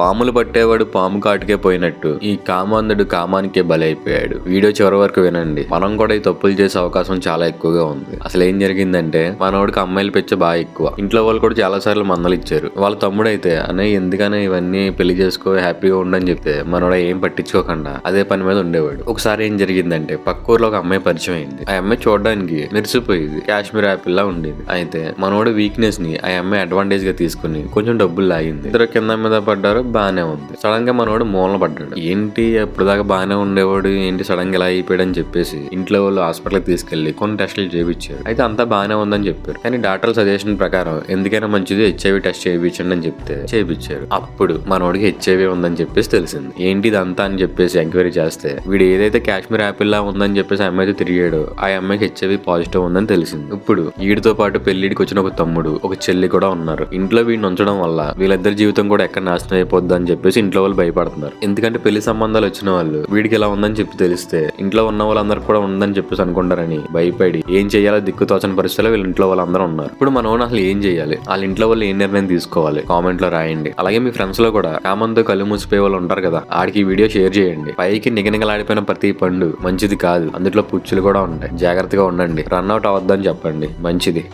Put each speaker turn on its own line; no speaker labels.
పాములు పట్టేవాడు పాము కాటుకే పోయినట్టు ఈ కామాంధుడు కామానికే బలైపోయాడు. వీడియో చివరి వరకు వినండి. మనం కూడా ఈ తప్పులు చేసే అవకాశం చాలా ఎక్కువగా ఉంది. అసలు ఏం జరిగిందంటే మనోడికి అమ్మాయిలు పిచ్చ బాగా ఎక్కువ. ఇంట్లో వాళ్ళు కూడా చాలా సార్లు మందలు ఇచ్చారు. వాళ్ళ తమ్ముడైతే అన్నయ్య ఎందుకనే ఇవన్నీ పెళ్లి చేసుకో హ్యాపీగా ఉండని చెప్తే మనోడ ఏం పట్టించుకోకుండా అదే పని మీద ఉండేవాడు. ఒకసారి ఏం జరిగిందంటే పక్క ఊర్లో ఒక అమ్మాయి పరిచయం అయింది. ఆ అమ్మాయి చూడడానికి మెరిసిపోయేది, కాశ్మీర్ యాపిల్ లా ఉండేది. అయితే మనోడు వీక్నెస్ ని ఆ అమ్మాయి అడ్వాంటేజ్ గా తీసుకుని కొంచెం డబ్బులు లాగింది. ఇద్దరు కింద మీద పడ్డారు, బానే ఉంది. సడన్ గా మనోడు మూలన పడ్డాడు. ఏంటి అప్పుడు దాకా బానే ఉండేవాడు, ఏంటి సడన్ గా ఇలా అయిపోయాడు అని చెప్పేసి ఇంట్లో వాళ్ళు హాస్పిటల్ తీసుకెళ్లి కొన్ని టెస్టులు చేయించారు. అయితే అంతా బానే ఉందని చెప్పారు. కానీ డాక్టర్ సజెషన్ ప్రకారం ఎందుకైనా మంచిది హెచ్ఐవి టెస్ట్ చేయించండి అని చెప్తే చేయించారు. అప్పుడు మనోడికి హెచ్ఐవి ఉందని చెప్పేసి తెలిసింది. ఏంటి ఇదంతా అని చెప్పేసి ఎంక్వైరీ చేస్తే వీడు ఏదైతే కాశ్మీర్ యాపిల్ లా ఉందని చెప్పేసి ఆ అమ్మాయితో తిరిగాడు, ఆ అమ్మాయికి హెచ్ఐవి పాజిటివ్ ఉందని తెలిసింది. ఇప్పుడు వీడితో పాటు పెళ్లిడికి వచ్చిన ఒక తమ్ముడు, ఒక చెల్లి కూడా ఉన్నారు. ఇంట్లో వీడిని ఉంచడం వల్ల వీళ్ళిద్దరి జీవితం కూడా ఎక్కడ నాశనం అయిపోద్ది అని చెప్పేసి ఇంట్లో వాళ్ళు భయపడుతున్నారు. ఎందుకంటే పెళ్లి సంబంధాలు వచ్చిన వాళ్ళు వీడికి ఇలా ఉందని చెప్పి తెలిస్తే ఇంట్లో ఉన్న వాళ్ళందరూ కూడా ఉందని చెప్పేసి అనుకుంటారని భయపడి ఏం చేయాలో దిక్కు తోచని పరిస్థితిలో వీళ్ళ ఇంట్లో వాళ్ళందరూ ఉన్నారు. ఇప్పుడు మనం అసలు ఏం చేయాలి, వాళ్ళ ఇంట్లో వాళ్ళు ఏం నిర్ణయం తీసుకోవాలి కామెంట్ లో రాయండి. అలాగే మీ ఫ్రెండ్స్ లో కూడా కామంతో కళ్ళు మూసిపోయే వాళ్ళు ఉంటారు కదా, ఆడికి ఈ వీడియో షేర్ చేయండి. పైకి నిగనిగలాడిపోయిన ప్రతి పండు మంచిది కాదు, అందులో పుచ్చులు కూడా ఉంటాయి, జాగ్రత్తగా ఉండండి, రన్అట్ అవద్దని చెప్పండి. మంచిది.